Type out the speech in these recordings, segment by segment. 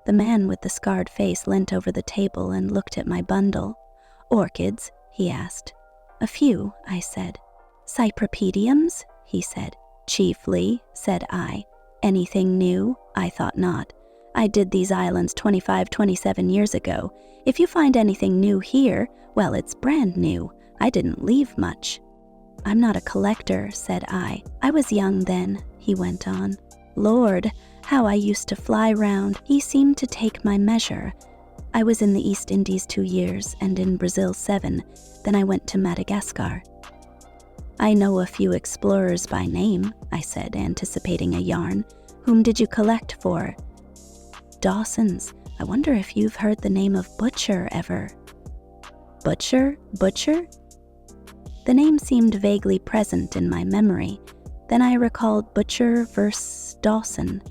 The man with the scarred face leant over the table and looked at my bundle. "Orchids?" he asked. "A few," I said. "Cypripediums?" he said. "Chiefly," said I. "Anything new?" I thought not. I did these islands 27 years ago. If you find anything new here, well, it's brand new. I didn't leave much. "I'm not a collector," said I. "I was young then," he went on. Lord, how I used to fly round. He seemed to take my measure. I was in the East Indies 2 years and in Brazil 7. Then I went to Madagascar. "I know a few explorers by name," I said, anticipating a yarn. "Whom did you collect for?" "Dawson's. I wonder if you've heard the name of Butcher ever." "Butcher? Butcher?" The name seemed vaguely present in my memory. Then I recalled Butcher versus Dawson.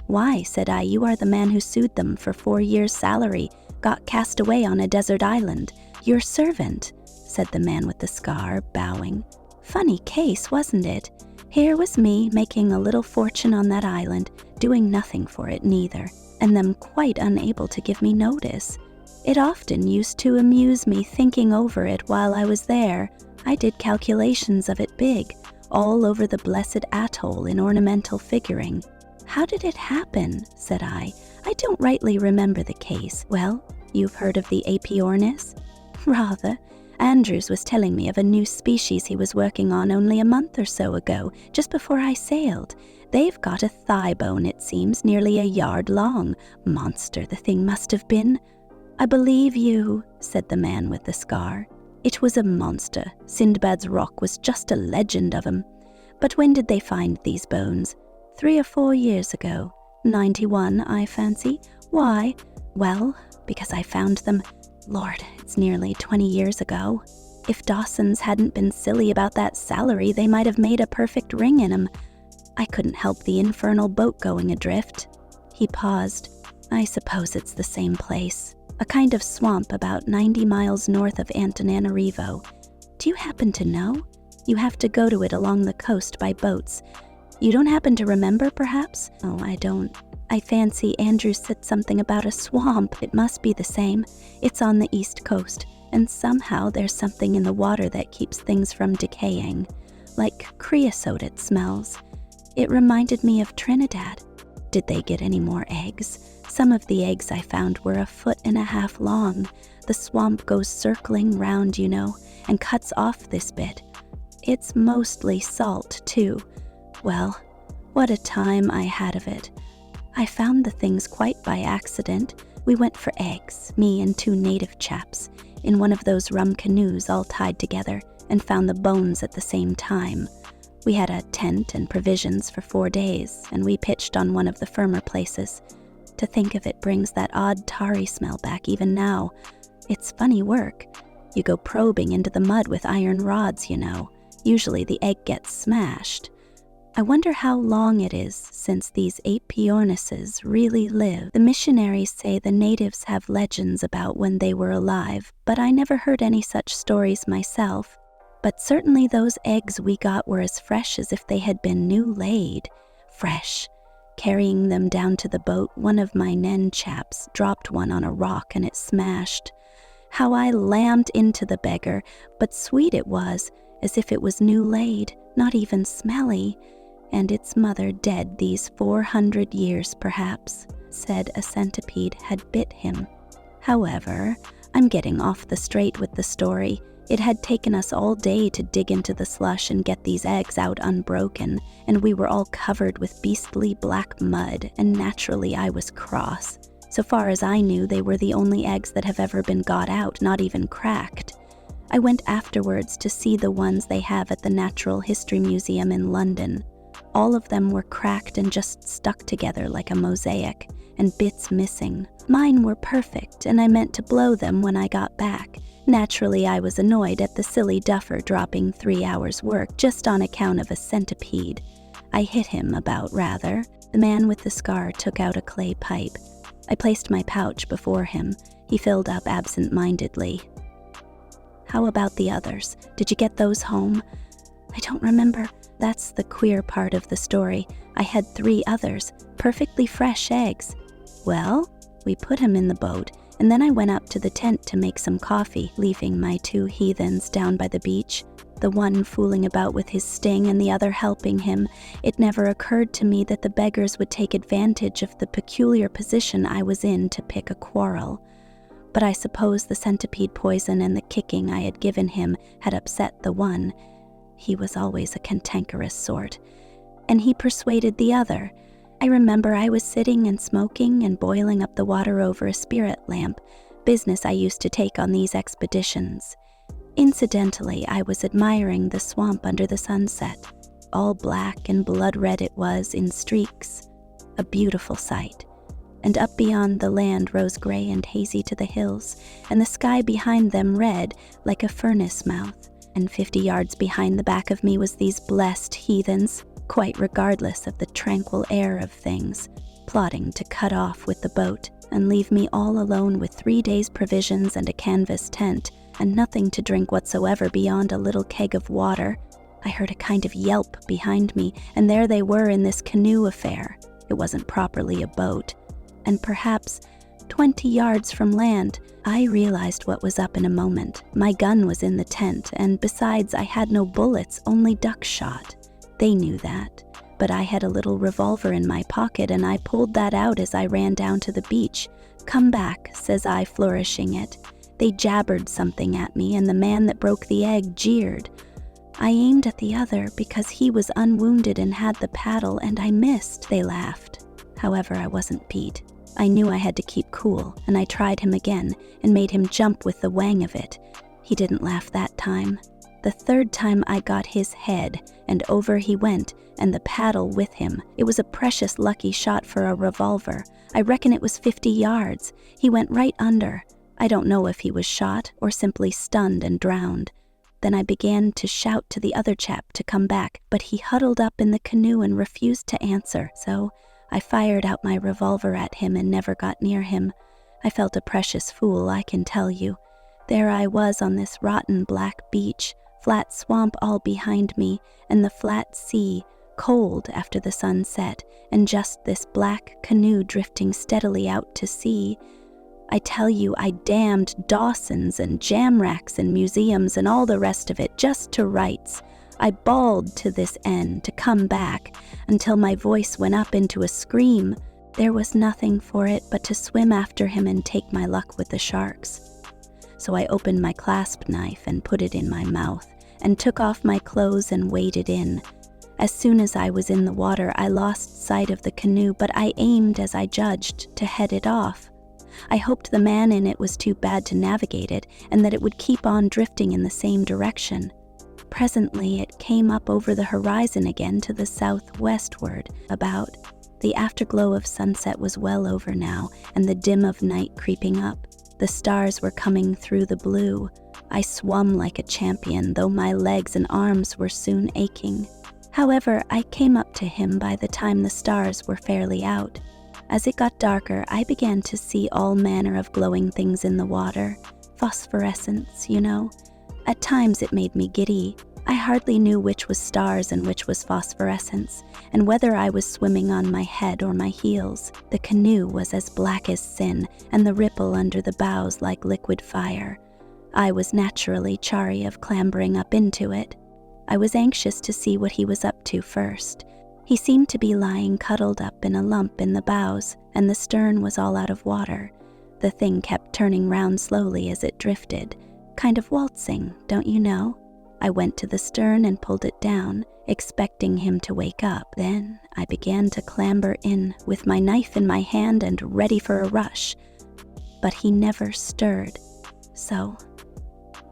"Why," said I, "you are the man who sued them for 4 years' salary, got cast away on a desert island. Your servant," said the man with the scar, bowing. "Funny case, wasn't it? Here was me making a little fortune on that island, doing nothing for it neither, and them quite unable to give me notice. It often used to amuse me thinking over it while I was there. I did calculations of it big, all over the blessed atoll in ornamental figuring." "How did it happen?" said I. "I don't rightly remember the case." "Well, you've heard of the Aepyornis?" "Rather. Andrews was telling me of a new species he was working on only a month or so ago, just before I sailed. They've got a thigh bone, it seems, nearly a yard long. Monster the thing must have been." "I believe you," said the man with the scar. "It was a monster. Sindbad's Rock was just a legend of 'em. But when did they find these bones?" 3 or 4 years ago. 91, I fancy. "Why?" "Well, because I found them. Lord, it's nearly 20 years ago. If Dawson's hadn't been silly about that salary, they might have made a perfect ring in 'em. I couldn't help the infernal boat going adrift." He paused. "I suppose it's the same place. A kind of swamp about 90 miles north of Antananarivo. Do you happen to know? You have to go to it along the coast by boats. You don't happen to remember, perhaps?" "Oh, I don't. I fancy Andrew said something about a swamp. It must be the same. It's on the east coast, and somehow there's something in the water that keeps things from decaying. Like creosote it smells. It reminded me of Trinidad." "Did they get any more eggs?" "Some of the eggs I found were 1.5 feet long. The swamp goes circling round, you know, and cuts off this bit. It's mostly salt, too. Well, what a time I had of it. I found the things quite by accident. We went for eggs, me and 2 native chaps, in one of those rum canoes all tied together, and found the bones at the same time. We had a tent and provisions for 4 days, and we pitched on one of the firmer places. To think of it brings that odd tarry smell back even now. It's funny work. You go probing into the mud with iron rods, you know. Usually the egg gets smashed. I wonder how long it is since these Aepyornises really live. The missionaries say the natives have legends about when they were alive, but I never heard any such stories myself. But certainly those eggs we got were as fresh as if they had been new laid. Fresh. Carrying them down to the boat, one of my Nen chaps dropped one on a rock and it smashed. How I lammed into the beggar, but sweet it was, as if it was new laid, not even smelly. And its mother dead these 400 years perhaps, said a centipede had bit him. However, I'm getting off the straight with the story. It had taken us all day to dig into the slush and get these eggs out unbroken, and we were all covered with beastly black mud, and naturally I was cross. So far as I knew, they were the only eggs that have ever been got out, not even cracked. I went afterwards to see the ones they have at the Natural History Museum in London. All of them were cracked and just stuck together like a mosaic, and bits missing. Mine were perfect, and I meant to blow them when I got back. Naturally, I was annoyed at the silly duffer dropping 3 hours' work just on account of a centipede. I hit him about, rather. The man with the scar took out a clay pipe. I placed my pouch before him. He filled up absent-mindedly. How about the others? Did you get those home? I don't remember. That's the queer part of the story. I had 3 others, perfectly fresh eggs. Well, We put him in the boat, and then I went up to the tent to make some coffee, leaving my 2 heathens down by the beach, the one fooling about with his sting and the other helping him. It never occurred to me that the beggars would take advantage of the peculiar position I was in to pick a quarrel. But I suppose the centipede poison and the kicking I had given him had upset the one. He was always a cantankerous sort. And he persuaded the other. I remember I was sitting and smoking and boiling up the water over a spirit lamp, business I used to take on these expeditions. Incidentally, I was admiring the swamp under the sunset. All black and blood-red it was in streaks. A beautiful sight. And up beyond the land rose gray and hazy to the hills, and the sky behind them red like a furnace mouth. And 50 yards behind the back of me was these blessed heathens, quite regardless of the tranquil air of things, plotting to cut off with the boat and leave me all alone with 3 days' provisions and a canvas tent, and nothing to drink whatsoever beyond a little keg of water. I heard a kind of yelp behind me, and there they were in this canoe affair. It wasn't properly a boat. And perhaps 20 yards from land, I realized what was up in a moment. My gun was in the tent, and besides, I had no bullets, only duck shot. They knew that, but I had a little revolver in my pocket, and I pulled that out as I ran down to the beach. "Come back," says I, flourishing it. They jabbered something at me, and the man that broke the egg jeered. I aimed at the other because he was unwounded and had the paddle, and I missed. They laughed. However, I wasn't Pete. I knew I had to keep cool, and I tried him again and made him jump with the wang of it. He didn't laugh that time. The 3rd time I got his head, and over he went, and the paddle with him. It was a precious lucky shot for a revolver. I reckon it was 50 yards. He went right under. I don't know if he was shot or simply stunned and drowned. Then I began to shout to the other chap to come back, but he huddled up in the canoe and refused to answer, so I fired out my revolver at him and never got near him. I felt a precious fool, I can tell you. There I was on this rotten black beach, flat swamp all behind me, and the flat sea, cold after the sun set, and just this black canoe drifting steadily out to sea. I tell you, I damned Dawson's and jam racks and museums and all the rest of it just to rights. I bawled to this end to come back until my voice went up into a scream. There was nothing for it but to swim after him and take my luck with the sharks. So I opened my clasp knife and put it in my mouth and took off my clothes and waded in. As soon as I was in the water, I lost sight of the canoe, but I aimed as I judged to head it off. I hoped the man in it was too bad to navigate it and that it would keep on drifting in the same direction. Presently, it came up over the horizon again to the southwestward, about. The afterglow of sunset was well over now, and the dim of night creeping up. The stars were coming through the blue. I swum like a champion, though my legs and arms were soon aching. However, I came up to him by the time the stars were fairly out. As it got darker, I began to see all manner of glowing things in the water. Phosphorescence, you know. At times it made me giddy. I hardly knew which was stars and which was phosphorescence, and whether I was swimming on my head or my heels. The canoe was as black as sin, and the ripple under the bows like liquid fire. I was naturally chary of clambering up into it. I was anxious to see what he was up to first. He seemed to be lying cuddled up in a lump in the bows, and the stern was all out of water. The thing kept turning round slowly as it drifted, kind of waltzing, don't you know? I went to the stern and pulled it down, expecting him to wake up. Then I began to clamber in, with my knife in my hand and ready for a rush. But he never stirred. So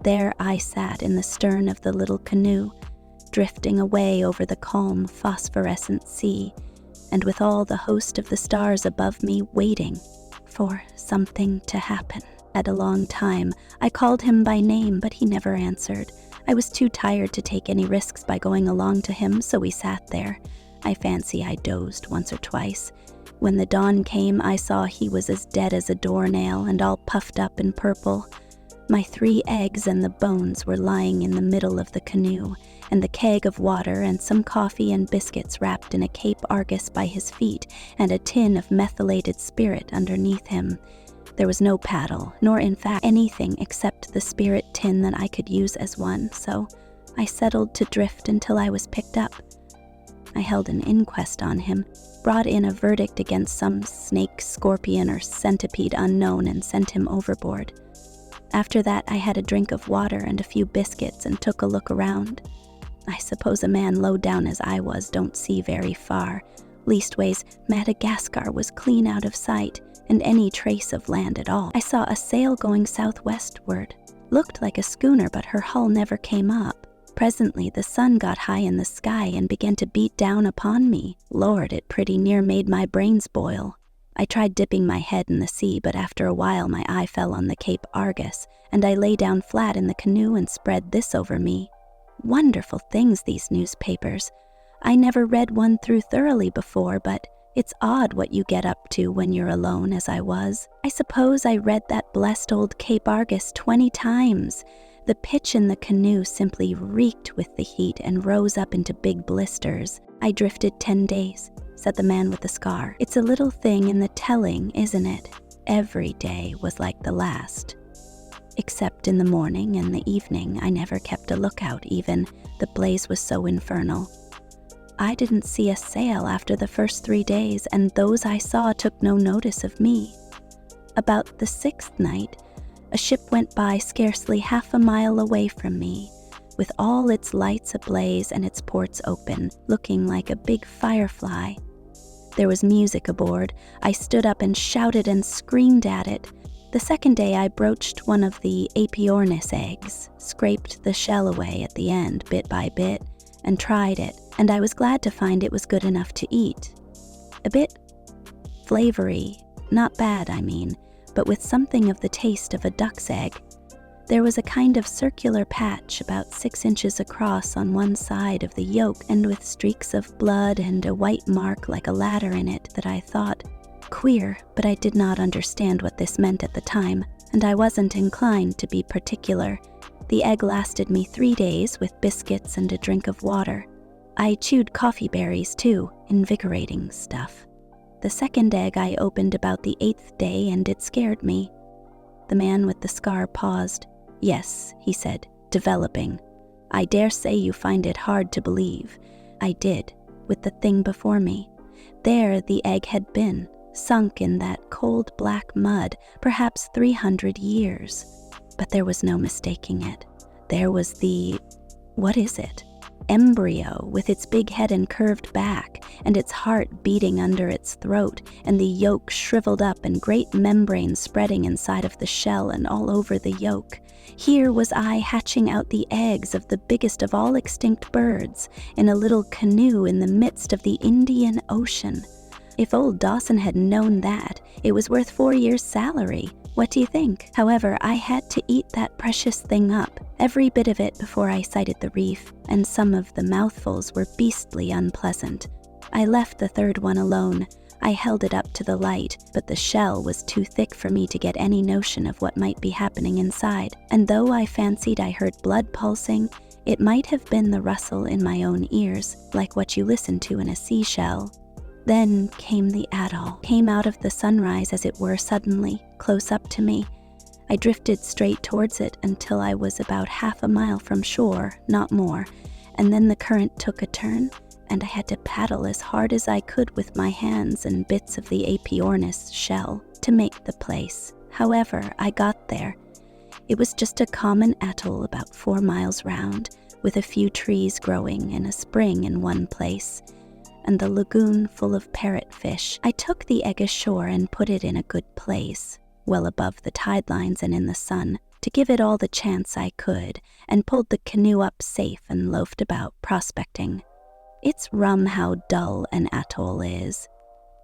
there I sat in the stern of the little canoe, drifting away over the calm, phosphorescent sea, and with all the host of the stars above me waiting for something to happen. At a long time, I called him by name, but he never answered. I was too tired to take any risks by going along to him, so we sat there. I fancy I dozed once or twice. When the dawn came, I saw he was as dead as a doornail and all puffed up in purple. My 3 eggs and the bones were lying in the middle of the canoe, and the keg of water and some coffee and biscuits wrapped in a Cape Argus by his feet, and a tin of methylated spirit underneath him. There was no paddle, nor in fact anything except the spirit tin that I could use as one, so I settled to drift until I was picked up. I held an inquest on him, brought in a verdict against some snake, scorpion, or centipede unknown, and sent him overboard. After that, I had a drink of water and a few biscuits and took a look around. I suppose a man low down as I was don't see very far. Leastways, Madagascar was clean out of sight, and any trace of land at all. I saw a sail going southwestward. Looked like a schooner, but her hull never came up. Presently, the sun got high in the sky and began to beat down upon me. Lord, it pretty near made my brains boil. I tried dipping my head in the sea, but after a while my eye fell on the Cape Argus, and I lay down flat in the canoe and spread this over me. Wonderful things, these newspapers. I never read one through thoroughly before, but it's odd what you get up to when you're alone, as I was. I suppose I read that blessed old Cape Argus 20 times. The pitch in the canoe simply reeked with the heat and rose up into big blisters. I drifted 10 days, said the man with the scar. It's a little thing in the telling, isn't it? Every day was like the last. Except in the morning and the evening, I never kept a lookout even. The blaze was so infernal. I didn't see a sail after the first 3 days, and those I saw took no notice of me. About the 6th night, a ship went by scarcely half a mile away from me, with all its lights ablaze and its ports open, looking like a big firefly. There was music aboard. I stood up and shouted and screamed at it. The second day I broached one of the Aepyornis eggs, scraped the shell away at the end bit by bit, and tried it, and I was glad to find it was good enough to eat. A bit flavory, not bad I mean, but with something of the taste of a duck's egg. There was a kind of circular patch about 6 inches across on one side of the yolk, and with streaks of blood and a white mark like a ladder in it that I thought queer, but I did not understand what this meant at the time, and I wasn't inclined to be particular. The egg lasted me 3 days with biscuits and a drink of water. I chewed coffee berries too, invigorating stuff. The second egg I opened about the 8th day, and it scared me. The man with the scar paused. Yes, he said, developing. I dare say you find it hard to believe. I did, with the thing before me. There the egg had been, sunk in that cold black mud, perhaps 300 years. But there was no mistaking it. There was the, what is it? Embryo, with its big head and curved back, and its heart beating under its throat, and the yolk shriveled up and great membranes spreading inside of the shell and all over the yolk. Here was I hatching out the eggs of the biggest of all extinct birds, in a little canoe in the midst of the Indian Ocean. If old Dawson had known that, it was worth 4 years' salary. What do you think? However, I had to eat that precious thing up, every bit of it, before I sighted the reef, and some of the mouthfuls were beastly unpleasant. I left the third one alone. I held it up to the light, but the shell was too thick for me to get any notion of what might be happening inside, and though I fancied I heard blood pulsing, it might have been the rustle in my own ears, like what you listen to in a seashell. Then came the atoll, came out of the sunrise as it were suddenly, close up to me. I drifted straight towards it until I was about half a mile from shore, not more, and then the current took a turn, and I had to paddle as hard as I could with my hands and bits of the Aepyornis shell to make the place. However, I got there. It was just a common atoll about 4 miles round, with a few trees growing and a spring in one place, and the lagoon full of parrotfish. I took the egg ashore and put it in a good place, well above the tide lines and in the sun, to give it all the chance I could, and pulled the canoe up safe and loafed about prospecting. It's rum how dull an atoll is.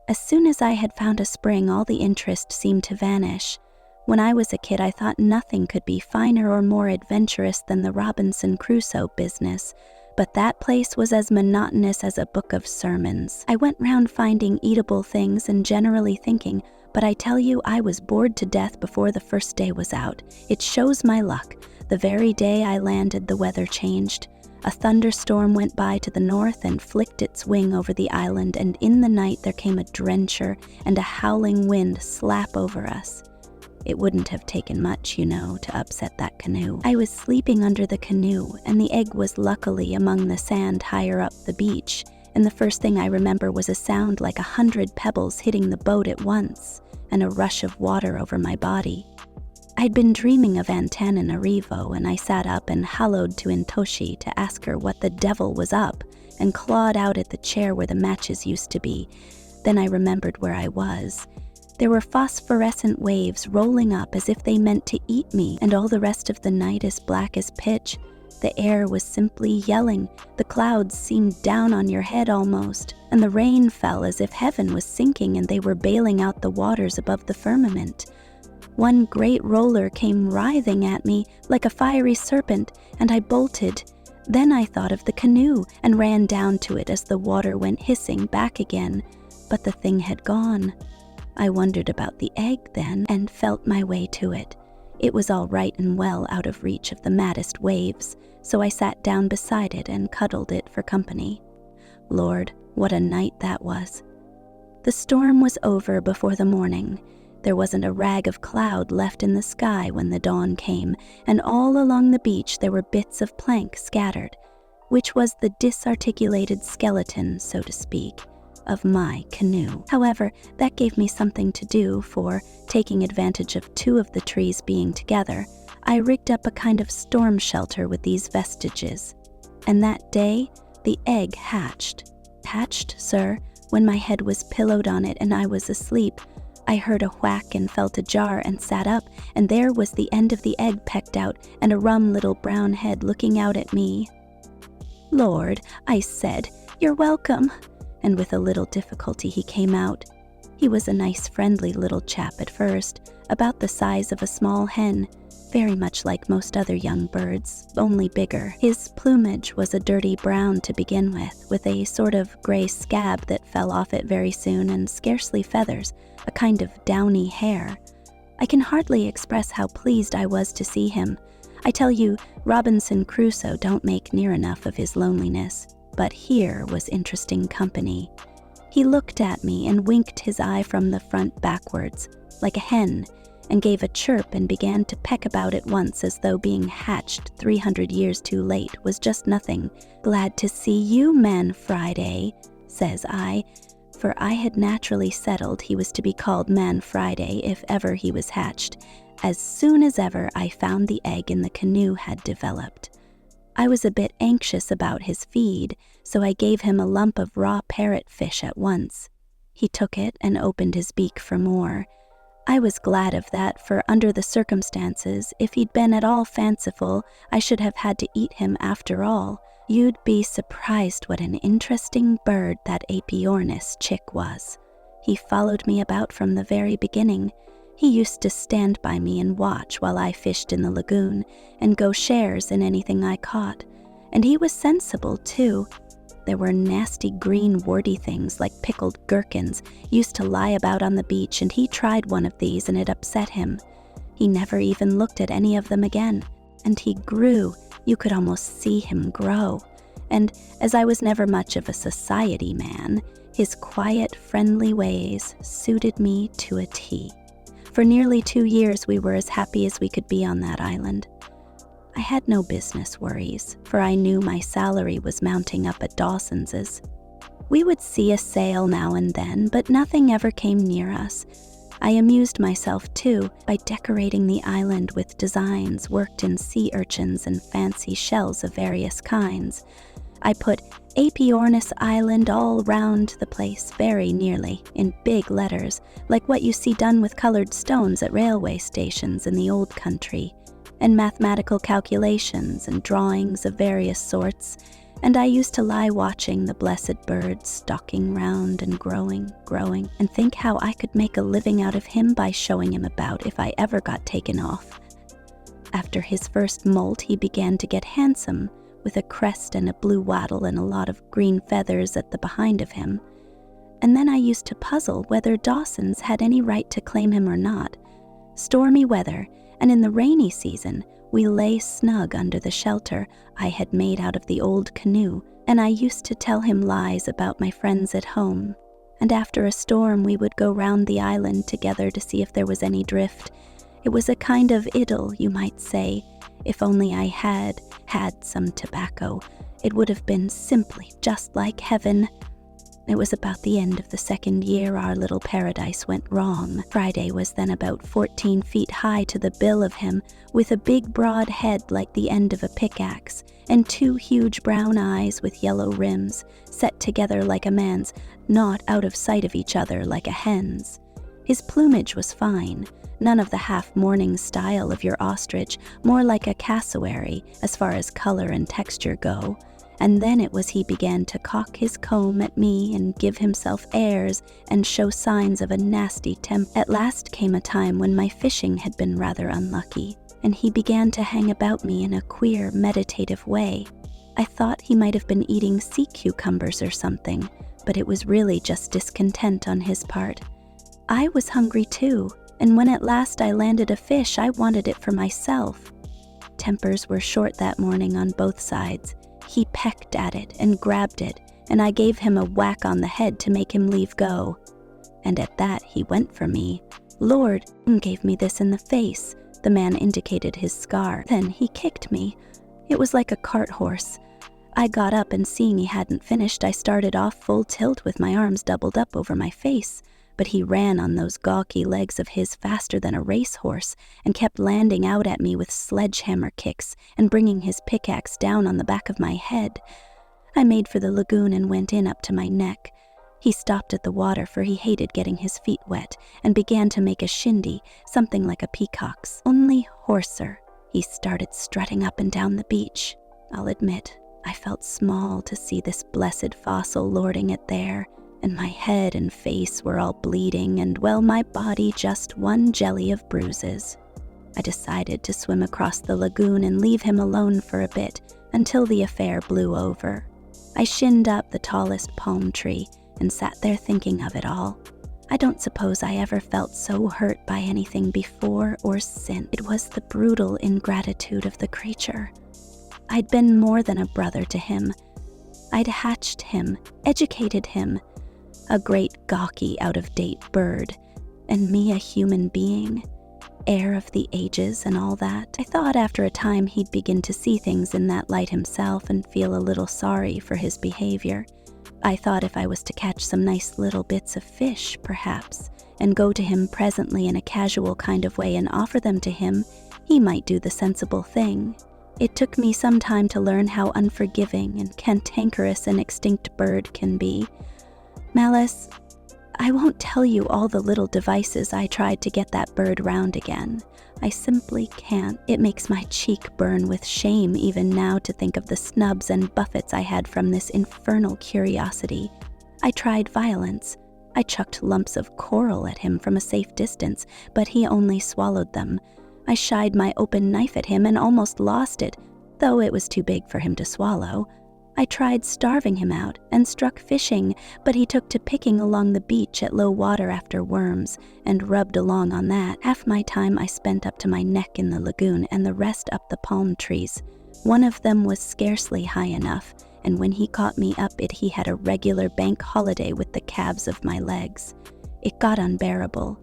As soon as I had found a spring, all the interest seemed to vanish. When I was a kid, I thought nothing could be finer or more adventurous than the Robinson Crusoe business, but that place was as monotonous as a book of sermons. I went round finding eatable things and generally thinking, but I tell you, I was bored to death before the first day was out. It shows my luck. The very day I landed, the weather changed. A thunderstorm went by to the north and flicked its wing over the island, and in the night there came a drencher and a howling wind slap over us. It wouldn't have taken much, to upset that canoe. I was sleeping under the canoe, and the egg was luckily among the sand higher up the beach, and the first thing I remember was a sound like 100 pebbles hitting the boat at once, and a rush of water over my body. I'd been dreaming of Antananarivo, and I sat up and hallooed to Intoshi to ask her what the devil was up, and clawed out at the chair where the matches used to be. Then I remembered where I was. There were phosphorescent waves rolling up as if they meant to eat me, and all the rest of the night as black as pitch. The air was simply yelling, the clouds seemed down on your head almost, and the rain fell as if heaven was sinking and they were bailing out the waters above the firmament. One great roller came writhing at me like a fiery serpent, and I bolted. Then I thought of the canoe and ran down to it as the water went hissing back again, but the thing had gone. I wondered about the egg then and felt my way to it. It was all right and well out of reach of the maddest waves, so I sat down beside it and cuddled it for company. Lord, what a night that was. The storm was over before the morning. There wasn't a rag of cloud left in the sky when the dawn came, and all along the beach there were bits of plank scattered, which was the disarticulated skeleton, so to speak, of my canoe. However, that gave me something to do, for, taking advantage of two of the trees being together, I rigged up a kind of storm shelter with these vestiges. And that day, the egg hatched. Hatched, sir, when my head was pillowed on it and I was asleep. I heard a whack and felt a jar and sat up, and there was the end of the egg pecked out and a rum little brown head looking out at me. Lord, I said, you're welcome. And with a little difficulty he came out. He was a nice friendly little chap at first, about the size of a small hen, very much like most other young birds, only bigger. His plumage was a dirty brown to begin with a sort of gray scab that fell off it very soon, and scarcely feathers, a kind of downy hair. I can hardly express how pleased I was to see him. I tell you, Robinson Crusoe don't make near enough of his loneliness. But here was interesting company. He looked at me and winked his eye from the front backwards, like a hen, and gave a chirp and began to peck about at once as though being hatched 300 years too late was just nothing. Glad to see you, Man Friday, says I, for I had naturally settled he was to be called Man Friday if ever he was hatched, as soon as ever I found the egg in the canoe had developed. I was a bit anxious about his feed, so I gave him a lump of raw parrotfish at once. He took it and opened his beak for more. I was glad of that, for under the circumstances, if he'd been at all fanciful, I should have had to eat him after all. You'd be surprised what an interesting bird that Aepyornis chick was. He followed me about from the very beginning. He used to stand by me and watch while I fished in the lagoon, and go shares in anything I caught. And he was sensible, too. There were nasty green warty things like pickled gherkins used to lie about on the beach, and he tried one of these and it upset him. He never even looked at any of them again, and he grew. You could almost see him grow. And as I was never much of a society man, his quiet, friendly ways suited me to a T. For nearly 2 years we were as happy as we could be on that island. I had no business worries, for I knew my salary was mounting up at Dawson's. We would see a sail now and then, but nothing ever came near us. I amused myself, too, by decorating the island with designs worked in sea urchins and fancy shells of various kinds. I put Aepyornis Island all round the place very nearly, in big letters, like what you see done with colored stones at railway stations in the old country, and mathematical calculations and drawings of various sorts, and I used to lie watching the blessed bird stalking round and growing, and think how I could make a living out of him by showing him about if I ever got taken off. After his first molt, he began to get handsome, with a crest and a blue wattle and a lot of green feathers at the behind of him. And then I used to puzzle whether Dawson's had any right to claim him or not. Stormy weather, and in the rainy season, We lay snug under the shelter I had made out of the old canoe, and I used to tell him lies about my friends at home. And after a storm, we would go round the island together to see if there was any drift. It was a kind of idyll, you might say. If only I had some tobacco, it would have been simply just like heaven. It was about the end of the second year our little paradise went wrong. Friday was then about 14 feet high to the bill of him, with a big broad head like the end of a pickaxe, and 2 huge brown eyes with yellow rims, set together like a man's, not out of sight of each other like a hen's. His plumage was fine, none of the half-mourning style of your ostrich, more like a cassowary as far as color and texture go. And then it was he began to cock his comb at me and give himself airs and show signs of a nasty temper. At last came a time when my fishing had been rather unlucky, and he began to hang about me in a queer, meditative way. I thought he might have been eating sea cucumbers or something, but it was really just discontent on his part. I was hungry too, and when at last I landed a fish, I wanted it for myself. Tempers were short that morning on both sides. He pecked at it and grabbed it, and I gave him a whack on the head to make him leave go. And at that he went for me. Lord, gave me this in the face. The man indicated his scar. Then he kicked me. It was like a cart horse. I got up, and seeing he hadn't finished, I started off full tilt with my arms doubled up over my face. But he ran on those gawky legs of his faster than a racehorse and kept landing out at me with sledgehammer kicks and bringing his pickaxe down on the back of my head. I made for the lagoon and went in up to my neck. He stopped at the water, for he hated getting his feet wet, and began to make a shindy, something like a peacock's, only hoarser. He started strutting up and down the beach. I'll admit, I felt small to see this blessed fossil lording it there, and my head and face were all bleeding, and well, my body just one jelly of bruises. I decided to swim across the lagoon and leave him alone for a bit until the affair blew over. I shinned up the tallest palm tree and sat there thinking of it all. I don't suppose I ever felt so hurt by anything before or since. It was the brutal ingratitude of the creature. I'd been more than a brother to him. I'd hatched him, educated him, a great gawky out-of-date bird, and me a human being, heir of the ages and all that. I thought after a time he'd begin to see things in that light himself and feel a little sorry for his behavior. I thought if I was to catch some nice little bits of fish, perhaps, and go to him presently in a casual kind of way and offer them to him, he might do the sensible thing. It took me some time to learn how unforgiving and cantankerous an extinct bird can be. Malice, I won't tell you all the little devices I tried to get that bird round again. I simply can't. It makes my cheek burn with shame even now to think of the snubs and buffets I had from this infernal curiosity. I tried violence. I chucked lumps of coral at him from a safe distance, but he only swallowed them. I shied my open knife at him and almost lost it, though it was too big for him to swallow. I tried starving him out and struck fishing, but he took to picking along the beach at low water after worms and rubbed along on that. Half my time I spent up to my neck in the lagoon and the rest up the palm trees. One of them was scarcely high enough, and when he caught me up it, he had a regular bank holiday with the calves of my legs. It got unbearable.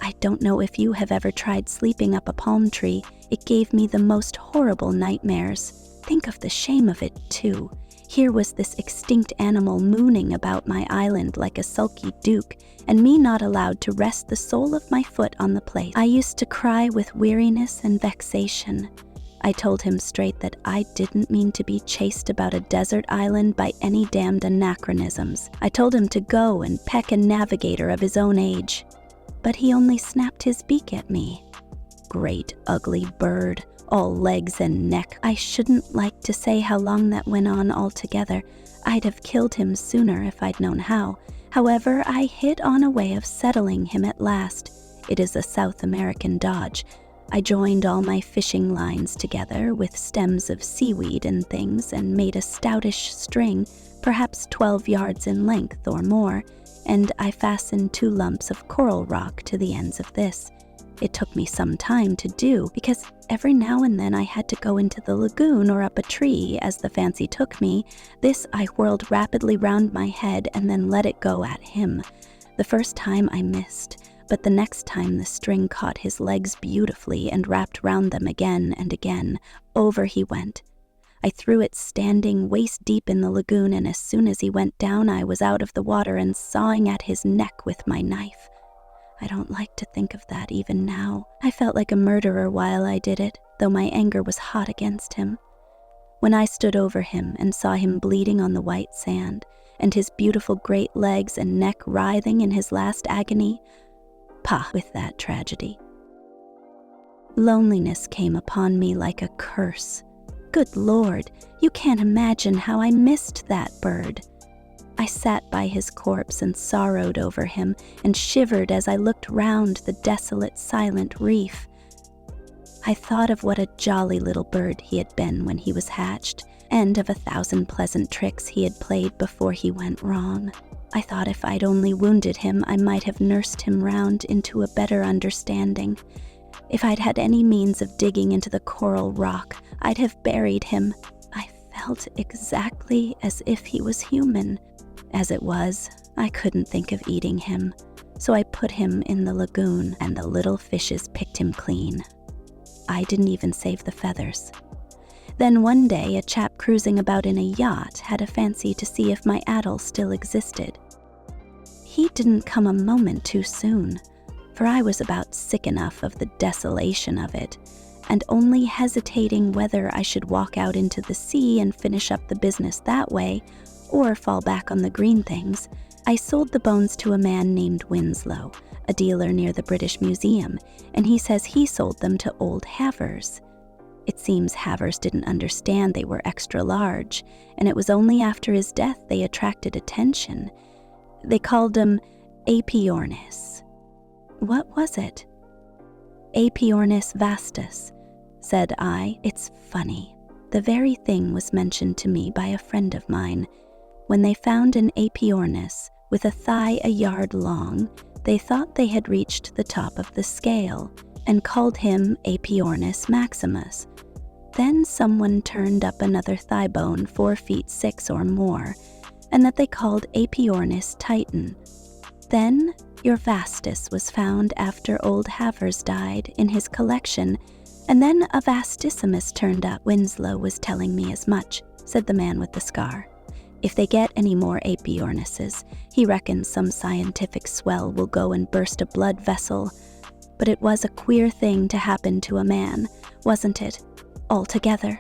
I don't know if you have ever tried sleeping up a palm tree. It gave me the most horrible nightmares. Think of the shame of it, too. Here was this extinct animal mooning about my island like a sulky duke, and me not allowed to rest the sole of my foot on the place. I used to cry with weariness and vexation. I told him straight that I didn't mean to be chased about a desert island by any damned anachronisms. I told him to go and peck a navigator of his own age. But he only snapped his beak at me. Great ugly bird, all legs and neck. I shouldn't like to say how long that went on altogether. I'd have killed him sooner if I'd known how. However, I hit on a way of settling him at last. It is a South American dodge. I joined all my fishing lines together with stems of seaweed and things and made a stoutish string, perhaps 12 yards in length or more, and I fastened 2 lumps of coral rock to the ends of this. It took me some time to do, because every now and then I had to go into the lagoon or up a tree as the fancy took me. This I whirled rapidly round my head and then let it go at him. The first time I missed, but the next time the string caught his legs beautifully and wrapped round them again and again. Over he went. I threw it standing waist deep in the lagoon, and as soon as he went down, I was out of the water and sawing at his neck with my knife. I don't like to think of that even now. I felt like a murderer while I did it, though my anger was hot against him. When I stood over him and saw him bleeding on the white sand, and his beautiful great legs and neck writhing in his last agony, pah with that tragedy. Loneliness came upon me like a curse. Good Lord, you can't imagine how I missed that bird. I sat by his corpse and sorrowed over him and shivered as I looked round the desolate, silent reef. I thought of what a jolly little bird he had been when he was hatched, and of 1,000 pleasant tricks he had played before he went wrong. I thought if I'd only wounded him, I might have nursed him round into a better understanding. If I'd had any means of digging into the coral rock, I'd have buried him. I felt exactly as if he was human. As it was, I couldn't think of eating him, so I put him in the lagoon and the little fishes picked him clean. I didn't even save the feathers. Then one day, a chap cruising about in a yacht had a fancy to see if my addle still existed. He didn't come a moment too soon, for I was about sick enough of the desolation of it, and only hesitating whether I should walk out into the sea and finish up the business that way, or fall back on the green things, I sold the bones to a man named Winslow, a dealer near the British Museum, and he says he sold them to old Havers. It seems Havers didn't understand they were extra large, and it was only after his death they attracted attention. They called him Aepyornis. What was it? Aepyornis vastus, said I. It's funny. The very thing was mentioned to me by a friend of mine. When they found an Aepyornis with a thigh a yard long, they thought they had reached the top of the scale and called him Aepyornis maximus. Then someone turned up another thigh bone 4 feet 6 or more, and that they called Aepyornis titan. Then your vastus was found after old Havers died in his collection, and then a vastissimus turned up. Winslow was telling me as much, said the man with the scar. If they get any more Aepyornises, he reckons some scientific swell will go and burst a blood vessel. But it was a queer thing to happen to a man, wasn't it? Altogether.